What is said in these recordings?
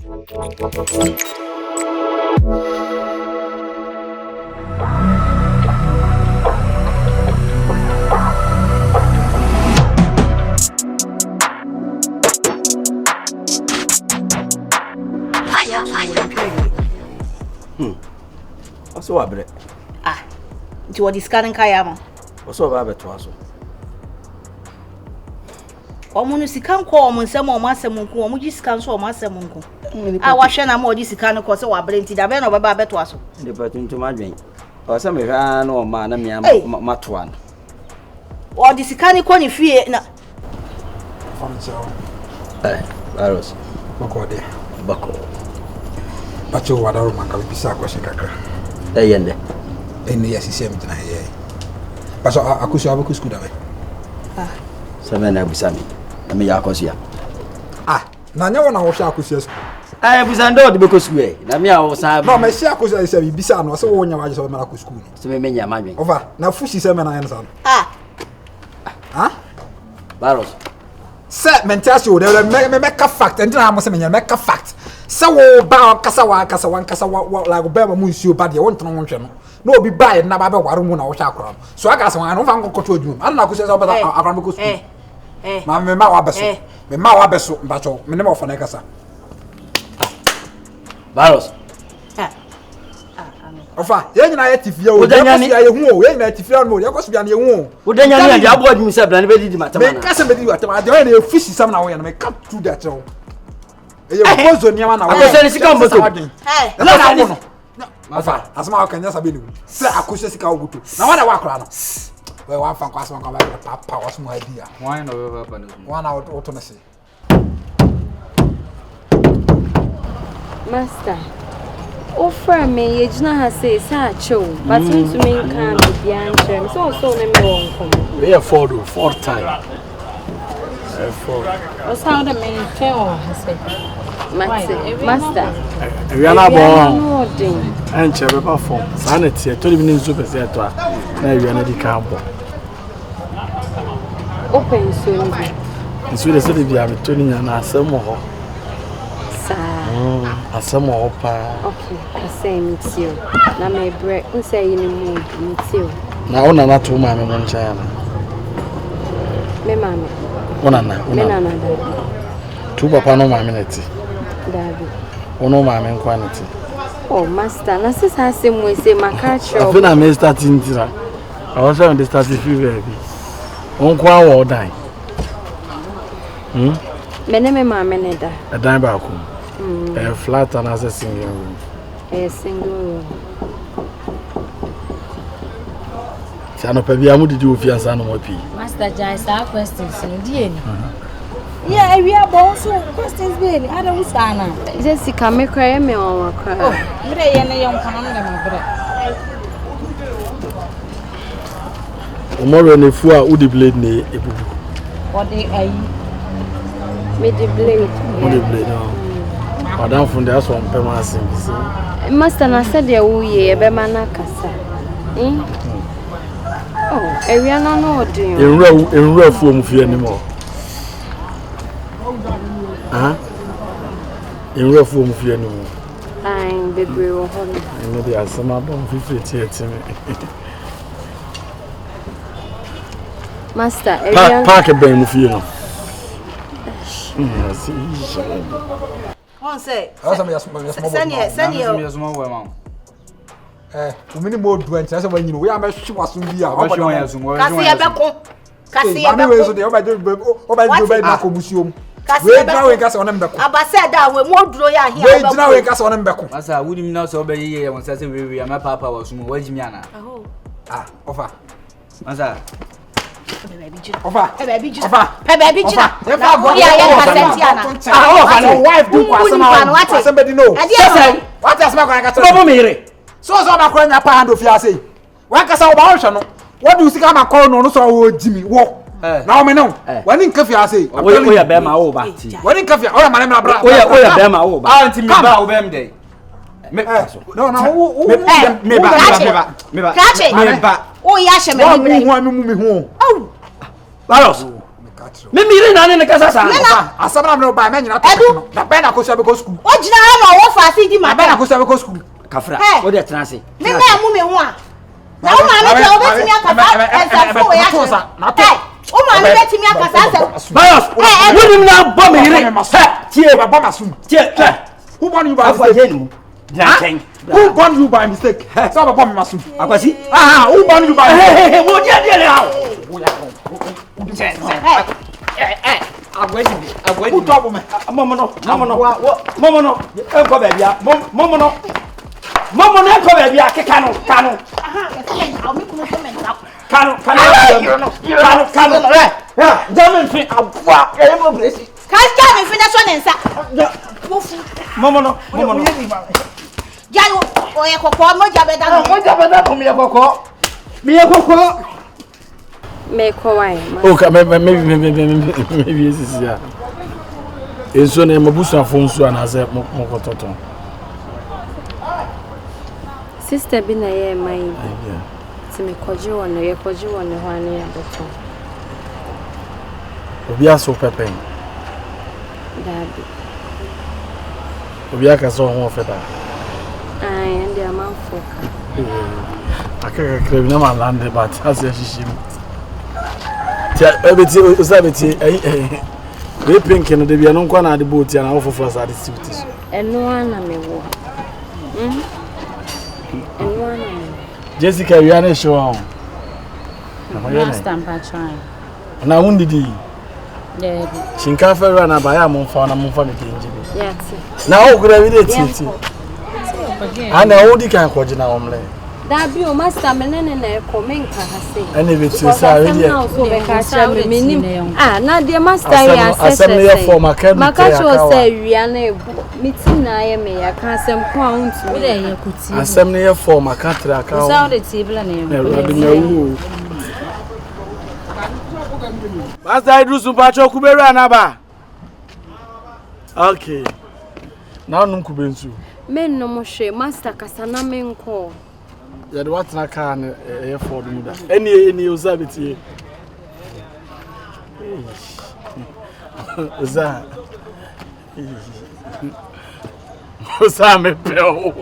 So abre. Nti wo discan kaya mo. So ba beto aso. Omo no sika nko omo nsem omo asem nko omo gi sika nso omo asem nko. Wa hwe na mo di sika nko se wa abre nti da be no baba beto aso. Ndi patuntu madwen. O se me hwa na o ma na me mato an. O di sika nko ni fie na. Baros. Bako. Pacho wadaro manka bisa kwa shikaka. Yende. Ene ya sisem tena ye. Pacho akusu abaku skuda be. Samena bisami. Na me yakosia. Na nya wona wo hwa akusu esku. Bisando de bekosu e. Na me awo sa. No, me sia akusu ese bisa no se wo nya waje so me akusu ni. Se me menya madwen. Ova, na fushi se me na yen san. Baros. Se mentasi o de me make fact entina mo se me nya make fact. Se wo ba kasa wa la go ba mu nsuo ba de wo ntono wonhwe no na obi ba na ba be ware mu na wo hwa akra so aka se wan no fa nkoto adwum an na ko se ba akra me ko school ma me ma wa beso mbacho me ne ma ofo na kasa Baros. Ofa ye nyina ye tifia o ye hu o ye nyina tifia no ye ko so bia na ye hu o Udenya ni ande abo adwum se bla ne be di matama na me kasa be di matama de ye na fushi sam na wo ye na me cut through that no eye bozo niama na wo akose ni sika mboto no Ofa asma akanya sabe ni se akose sika oguto na wana wa akra no we wa fa kwasma kwa ba papa wasmo idea why no we papa no wana auto na se Master offer me ye jina ha say sa chew but to me can be answer so na me won come we afford four time four what's how the men tell say Master we are not born and che be form sanity to be nso pese to a na we na di kan bo open so nso de se de bia me to ni na asem ho sa asem ho pa okay asem mitio na me bre nse yi ni mu mitio na ona na to ma me mo ncha ya na me mama ona na da tu papa no ma me na ti David. Ono ma me nkwa ne ti. Oh master, na se sa se mo se maka cho. Afi na me start ntira. I was on the start fever bi. Onkwa wo dan. Me ne me ma me ne da. Dan ba ko. Flat and as a single room. Single room. Sano pa bia mu didi ofiansa no mo pi. Master Jai sa questions no die ni. Yeah, we are born so questions be ni ada usana. Jessica me cry me on cry. Oh, mire ye ne yon kana na me bre. Omoro ne fu a udi blade ne ebubu. What dey ayi? Me the blade. Udi blade no. Madam fun dey so mpem asim bi se. Master na said dey wo ye be ma na kasa. Oh, area na no odin. Enwura fu omu fie ni mo. Enwura fu omu fie ni mo. Ai bebre wo ho no. Ene dey asema don fifiti etimi. Master, area Park ben mu fie no. On say. Awesome yes mo. Umini mo du enti ase wanyi no we am hwe wasum bi a Obasho ya zumo. Kasi ya beko. Kasi ya beko. We so dey oba na ko musuom. We dra we kasa onam beko. Abase da we mo duro ya hia beko. We dra we kasa onam beko. Masa wudi mi na so oba yeye won sase we am papa wasumo wajimi ana. Ofa. Masa Ofa. Baby jira. Ofa. Baby jira. Efa go ya kasenti ana. Ofa no wife do kwasa somebody know. What else ma kwa kasa? Bobo mere. So ba kwa nya pa hando fi ase. Wa kasa wo ba hwe no. What do you see ma call no so wo jimi wo. Na o me no. Wani nka fi ase. Oya be ma wo ba ti. Wani nka fi. Oya mane me bra. Oya be ma wo ba. Anti mi ba wo be m dey. Me ba. Kache. O ya hye me me hu. Baros. catch. Me miri na ne kasa sa. Asabana no ba me nyina to. Na be na ko so be go school. O jina ha ma wo fa si di ma. Be na ko so be go school. Kafra. O de tena se. Me mu me ho a. Na wo ma me tell obetimi akasa. Esa fo ya. Na to. O ma me betimi akasa asa. Bios. Wonim na bo me yire. Tie ba masum. Tie. Who born you by mistake? Who born you by mistake? So ba bomb masum. Akwasi? Who born you by mistake? Wo dia le ha. Agwedi. Who trouble me? Momo no. Enko ba bia. Momo no enko ba bia ke kanu. Kanu. Jamin fi abwa. Mo bresi. Kaska me fi na so ne nsa. Momo no. Jalo o ye kokko mo jabe da. Mo jabe da ko mi ye kokko. Me ko why? Okay, maybe this is ya. Enso na mabusa fo nso anaze mokototo. Sister bi na ye mai. Ti me koji won ye koji won ho ane ya boto. Obi aso pepen. Dabi. Obi aka so ho feta. Ai, ndi amanfoka. Akaka krebi na ma lande but as ya shishim. Tia ebeti osabeti we pink no de bia no kwa na de boat ya na ofofo sa de activities. Eno ana me wo. Eno ana me. Jessica we are show on. Last time I tried. Na wundidi. Yeah. Shinkafa ra na ba ya momfa na momfa me kenji. Yati. Na o kura we de titi. Ana o di kan kwaji na omle. Dabi o master menene na ekomenka hase. Ene beti sa we dey. So be ka sha me minim. Na de master ya asem ya for market. Makacho say wia na ebu. Meeting na ye me ya ka asem ko ahuntu. We dey ye kuti. Asem na ye for market ra ka. So the table na ye. Master Idris Mpacho kuberu anaba. Okay. Now num kubensu. Men no mo hwe master kasana menko. Ya de watna ka na e for dum da. Eni osabeti. Oza. Oza me peo.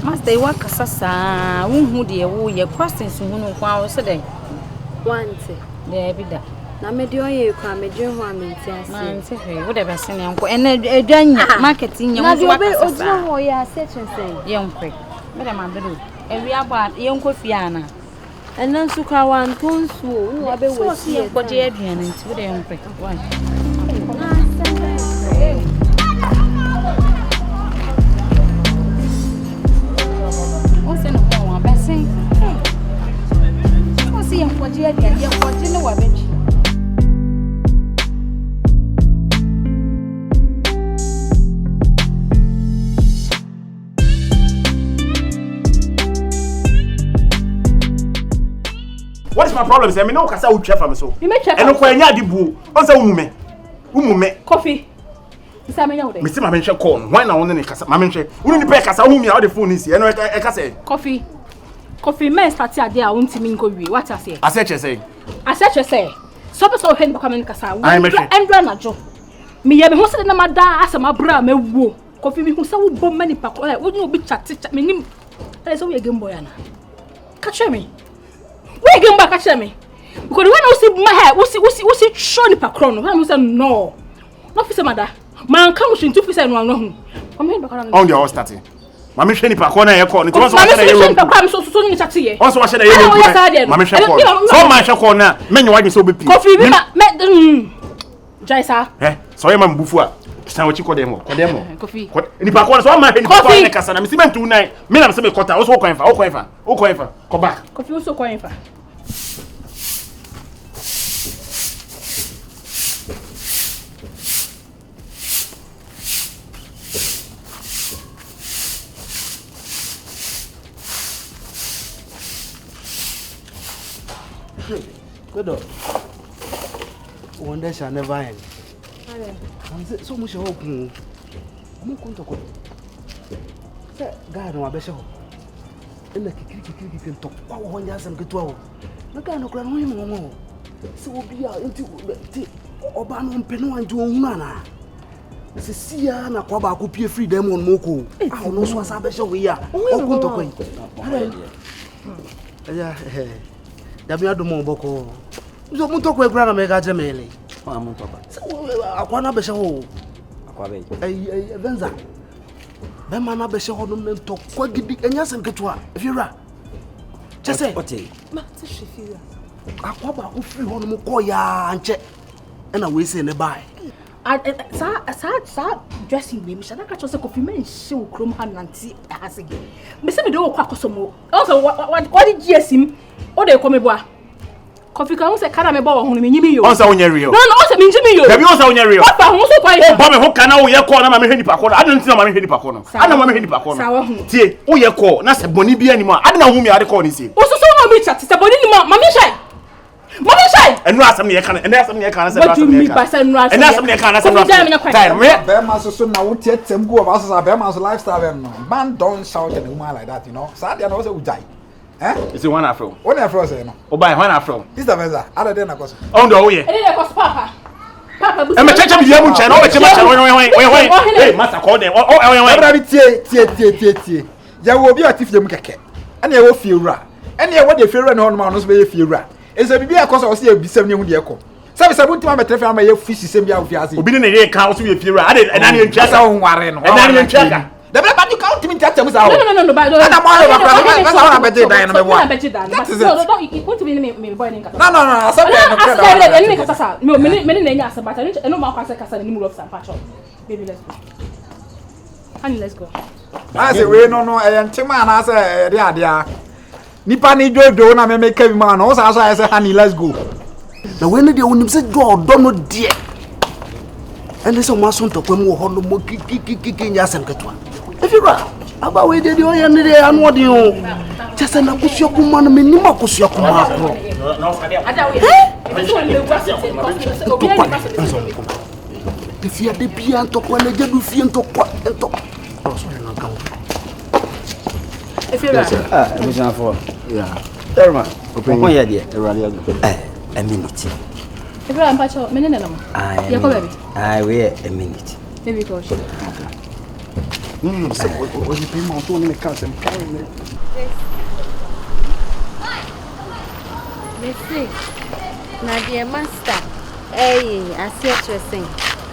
Master wa kasasa wonhu de wo ye questions hu no kwa wo se den. Wante. De bi da. Na me de oye kwa me dwen ho amenti ase. Man se he wo de be se ne nko ene edwanya marketing nyam so wa kasasa. Na de odina ho ya search say. Ye nkwe. Me de ma bedo. Ewi aba ye nko fi ana. Ena nsu kwa wan tonsu o no abe wasi e ko je aduan nti wo de nkwe. Why? What is my problem? Say me no kasa wo twa fam so. Eno kwa nya adibu. On say umume. Coffee. Isa me nya wo de. Me see ma menhwe call. Why na won ne kasa? Ma menhwe. Unu ni pe kasa wo mi a wo de phone si. Eno e kasa. Coffee me start ade a wontimi nko wi. What I say? Aseche say. So be so hen ba kwame kasa. Endra na jo. Me ye me ho se na mada asema bra ma wuo. Coffee me hu se wo bom mani pa ko. Wo ni obi chat me nim. Ele so we game boy ana. Catch me. We game back catch me. Because when I see my hair, we see show ni pa krono. When I say no. No fi se mada. Man kan wo shintu fi se no no hu. Come here back around. On the all starting. Mama hwe ni pa ko na ye call. Ni to so wa hwe na ye. Mama pa kwa so ni chat ye. On so wa hwe na ye. Mama hwe call. So man hwe call na menye wa so be pi. Coffee bi me Jaisa. So ye ma mbufu a. San wachi ko dem. Coffee. Ni pa ko so man hwe ni pa ko na kasa na me si mentu nai. Me na me se me kota. O so ko enfa. Ko back. Coffee so ko enfa. Good. One day shall never end. So much hope. I'm going to go. God, no, I bet you. ena kikiri nto kwa wo nya asem keto wo na ga no kura no him ngo se obi a enti oba no mpe no anje ohunu ana se sia na kwa ba ko pie free dem on moko ah no so asa be she we ya okun to kwai ya da bi adu mo boko zo mu to kwai kura na me ga jemele ma mu to kwa akwa na be she ho akwa be ai benza be ma na be she ho no me to kwa gidi enya asem keto a efira chese ote ma te shefira akwa ba ko free ho no mo ko ya nche na we say ne bai sa dressing me shana ka chose kofi men she wo krom ha nanti asege me se me do kwa kosomo also what did GSM o de ko me boa kofi kan se kana me bo ho me nyimi yo onsa wonya rio no onsa me nyimi yo dabi onsa wonya rio papa ho so kwa o ba me ho kana wo ye ko na ma me hwe nipa ko na adu ntina ma me hwe nipa ko no ana ma me hwe nipa ko no tie wo ye ko na se boni bia ni ma adu na hu mi ade ko ni se o so so no me chat se boni ni ma me shai Mama shai. Enu asem ne kana, enu asem ne kana se asem ne kana. Enu asem ne kana se no. Time me be ma so na wo tietem go ba so be ma so lifestyle be no. Man don't shout at a woman like that, you know. Sad dia no say ujai. Eh? Is it one afro? One afro say no. O buy one afro. This the benza. Other than na koso. On do ye. E dey koso papa. Papa bu. E me cheche bi mu nche na o be chema cha we. Hey, master call them. Oh, we. Bra bi tie. Ya wo bi atifie mu keke. Ana e wo fie wura. Ana e wo de fie wura na hono ma no so be fie wura. Ese bibi akoso o se ebisem ne hu de ekọ sabe sabe ntima metrefe ama ye fishi sem bia ofi ase obi ne ye ka o so ye fiera ade ena ne ntwa sa ho nware no ena ne ntwa ka the be ba you count me tata mu sa ho no ba do na mo ba ba sa ho na beje dan no me bo no you want to be me boy nka no sabe no kra da ene kasa sa me na nya asa bata eno ma kwase kasa ni mu rof sa pacho baby let's go honey let's go I say we no ntima na say de ade a nipa ni jojo na me make bi ma no sa so I say honey let's go na we ne de wonim se do no de ene se mo aso ntokwa mu ho no mo kiki nya asem ketwa efira aba we de o ye ne de anu ode o chese na kusu akuma no menim akusu akuma akro ada we de fia de bia ntokwa na jedu fie ntokwa so na kan efira me jan for yeah Terma, open here there. A minute. If I'm pacho, me nene mo. Ya ko baby. We a minute. Baby ko shi. So o je pay mo to ni me kan sem kan ni. Messi. Na dear master. Asia tressing.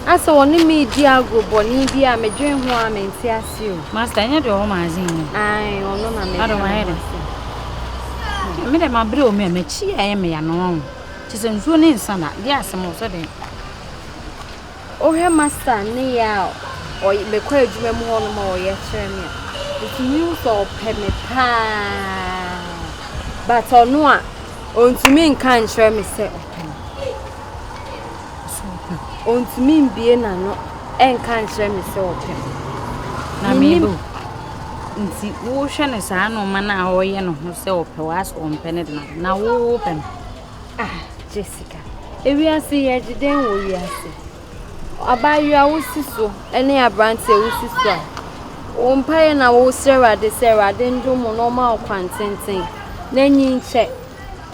Asa woni me di agro boni bi a medwen ho a menti ase o. Master nya de ho mazin ni. Ai, ono na me. Ado ma here. Me de ma bre o me chi aye me ya no. Ti se nsuo ni nsana, dia asem so de. O he master ni ya o me kwa adwuma mu ho no ma o ye kire me. It means so pe me pa. But ono a ontumi nka nkyere me se ontumi mbie na no enka nkyere me se opem. Na me bu. Nti wo hwe ne saa no ma na ho ye no ho se ope was on pene de na wo pem. Jessica ewiase ye giden wo wiase abayo awusiso ene abrante awusiso a wo mpaye na wo serade ndomo no ma okwantenten na nyinche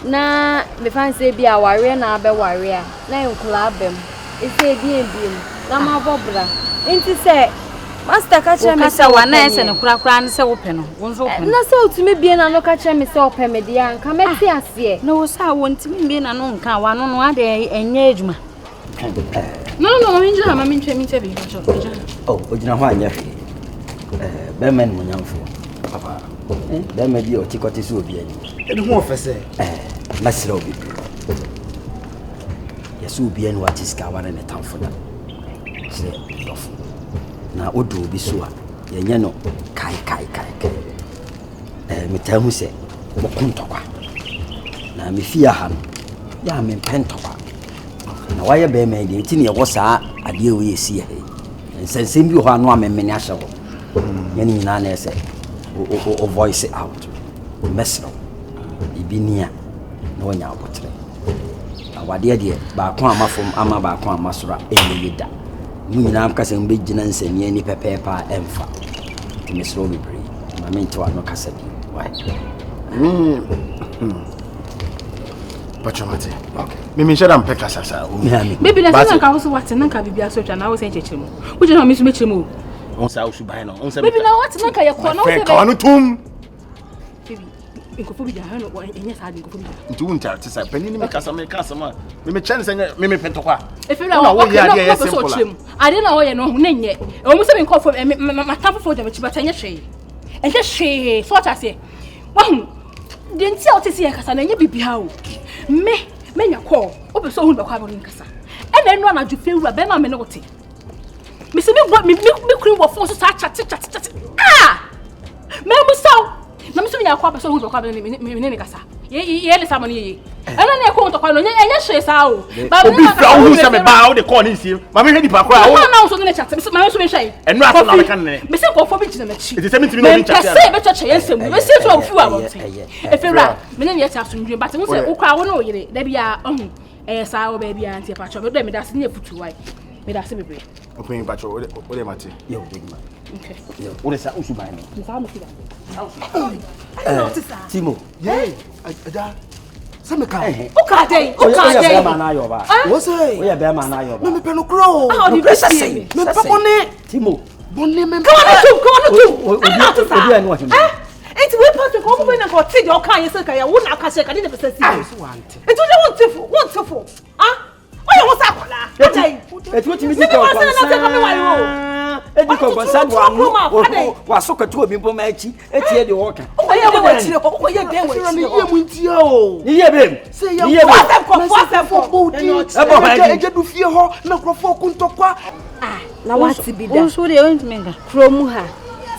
na me fanse bi aware na abeware a na enkula abem ese bi na ma bobra enti se master ka che me se wa na ese ne kura ne se wo pe no wo nso pe na se otumi bie na no ka che me se ope me dia nka meti ase na wo sa wo ntimi bie na no nka wa no no ade enye adwuma no me njira ma me ntwe bi oh ojina ho anya hwe be men mo nyamfo papa be me bi o tikote so obi ani ene ho ofese masira obi yesu obi ani watiska wana ne tamfo da se dofo na odo obi so a yenye no kai metamu se mo kontokwa na me fia ha no ya me pentokwa na waye be me de tini e wo saa ade o yesi he nsensem bi ho anu amemmene ahye ho yani nyina na ese o voice out o mesro ibinia na onya abotre awade de ba ko amafom ama ba ko amasora eniyida mu nyina am kasa mbegina nsani ani pepepa emfa mesro bebre ma menti wa no kasa bi Why? Pachomate. Okay. Me share am peka sasa. Baby na say nka so what nka bibia so twa na wo say chechemu. Wo je na me so mechemu. On sa usuban no. On say baby na what nka ye ko na wo say. Ka wanu tum. Baby inkofobia ha no enye sa de inkofobia. Nti won charte sa pani ni me kasa ma. Me chance say me pentokwa. Efira wo ya de yes simple. Ade na wo ye no ho na nye. E wo say me nkofo ma tafo de me chibata enye hwe. Enye hwe. So ta say. Wahu. De nti a wo tese ye kasa na enye bibia o. Me nya call obi so hu be kwa borin kasa e na enu anaju fewura be na me ne wote me se me kuru wo fon so sa chat me musaw na me so nya kwa be so hu be kwa me ne kasa ye le samani ye ana na ko to kwa no enya hwe sa o ba obi fra hu se me ba o de call ni sie ma me hwe di pa kra o na so ne chat me so me hwe enu aso na me kan ne me se ko fo bi gina me chi it is me no bi chat ya se be chat ye nsem me se so ofu a wote e fewura me ne ye chat so ndwe but me se wo kwa wo no yire da bia ohun sa o ba bia ntia pa cho me do me da se ne futu wai me da se bebre okwen pa cho o de mate yo big man okay yo o de sa usuban no me sa mo fida Timo yeah ada Sameka. Ukade. Be man na yo ba. Wo say? O ya be man na yo ba. Me peno kro. Ah, the pressure say. Me papone. Timo. Bonne me. Come on to. Obi anu wa. Enti we pass ko bo na ko ti de o kan ye se ka ya wo na aka se ka de be se si. Enti we want to. Ah? Oya wo sa kola. Eti we ti mi ti ko edi ko konsan wa so katu obi mpo ma echi eti e de wo kan oya wo chire ko ko ye den wo chire ye mu ntia o ni ye bem se ye ko bo di eje du fie ho na krofo ku ntokwa na wati bida o so de o ntmenga kromu ha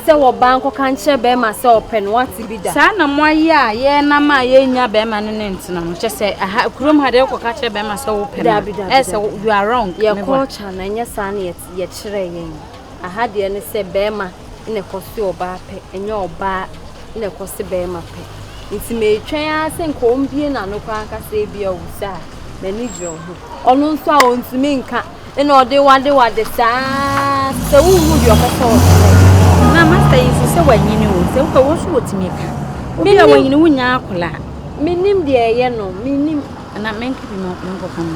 se wo banko kan che be ma se open wati bida sa na mo aye a ye na ma ye nya be ma ne ntina no che se krom ha de ko ka che be ma se open e se you are wrong ye culture na nya sa na ye chire yen aha de ne se be ma ne kosi oba pe enye oba ne kosi be ma pe nti me twen ase nko mbie na no kwa aka se bia wusa na ni dwo ho ono nso a ontumi nka ene ode wade saa se wu hu de okoso na master yi se wanyini wo se ko wo so wotimi ka obi a wanyini wunya akola minim de eye no minim na menki bi mo ko kan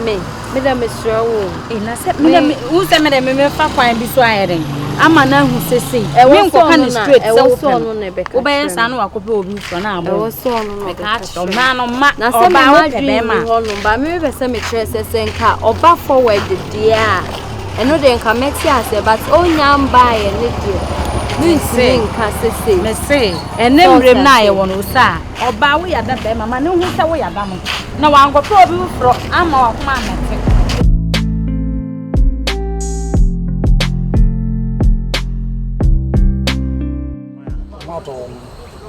me da mesra wo na se me wo se me fa kwan bi so ayeren ama na hu sese me nko kan straight se wo so no ne be wo be sa no akope obi so na abo wo so no me ka to ma no ma na se ma wo be ma ho no ba me be se me kire sese nka oba forward dia eno de nka meti ase but onya mba ye ne de me nka sese me se enemrem na ye wono sa oba wo ya da be ma ne hu se wo ya da mo na wa ngope obi fro ama wa kuma amete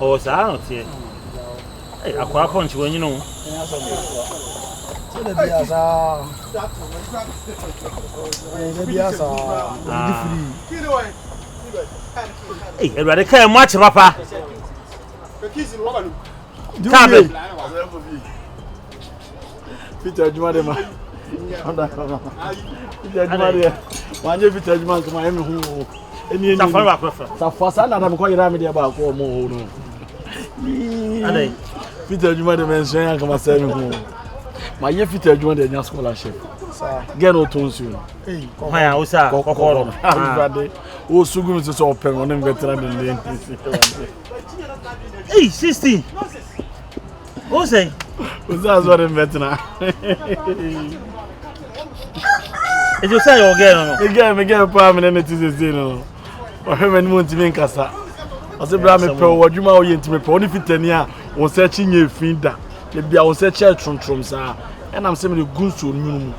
o sa no tie akwa konchi wonyi no Sele biasa. Everybody kai mu achi papa. Kabe. Peter Juma de ma. Onda kama. Peter Juma de. Wanje Peter Juma kama emi hu. Eni Safari wa prefer. Safasa na ko yira me de ba ko mo ho no. Ade. Peter Juma de mention ya kama sa emi hu. Ma ye Peter Juma de nya scholarship. Get no tonsu. Hey, Haya usa kokoro. Everybody. O sugu mi so open on veteran de. Hey 16. O say. Usa zo de veteran. E you say you get no. Me get pa me na tizezi no. O he me mo ntimi nkasa. O se bra me pe o wadwuma o ye ntimi pe o ni fitani a o se chi nye finda. Le bia o se che trontrom sa. E na me se me de gunsu onwunu.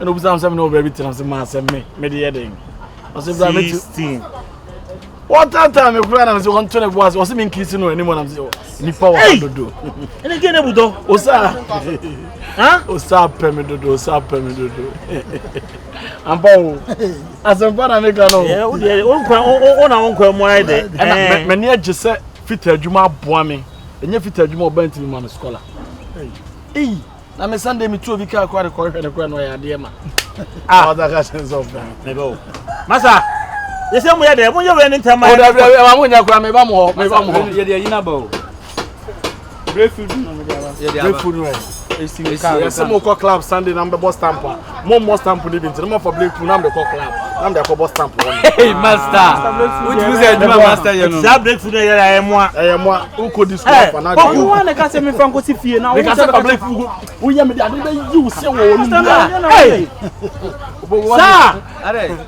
E no bisa me se me no baby tinam se ma se me de yeden. O se bra me 16. What time me kura na me se won to ne boas o se me nkisi no animo na me se ni power dodo. Ene ge ne budo. O sa. Ha? O sa pe me dodo, o sa pe me dodo. Ampa o. Asempa na me ka no. Yeah, o de o na won kwa mu ai de. Me ne age se fita adwuma aboa me. Enye fita adwuma obanti ma me scholar. Na me Sunday me tu obi ka kwa de ko hwe ne kwa no ya de ma. Ah, that ka sense of that. Me go. Masa. They say we are there. When you run into my. Oh, I want you to me ba mo. You dey yina ba o. Breakfood no me dey. Breakfood right. Yes, some call club Sunday number bus stamp. More stamp ni binti. No for breakfood number call club. Number call bus stamp. Hey master. Which you say master you know. That breakfood ya moi. Who could this for now? Oh, you want to say me from go see fie now. We can say breakfood. We ya me dey you say wo. Hey. Sir.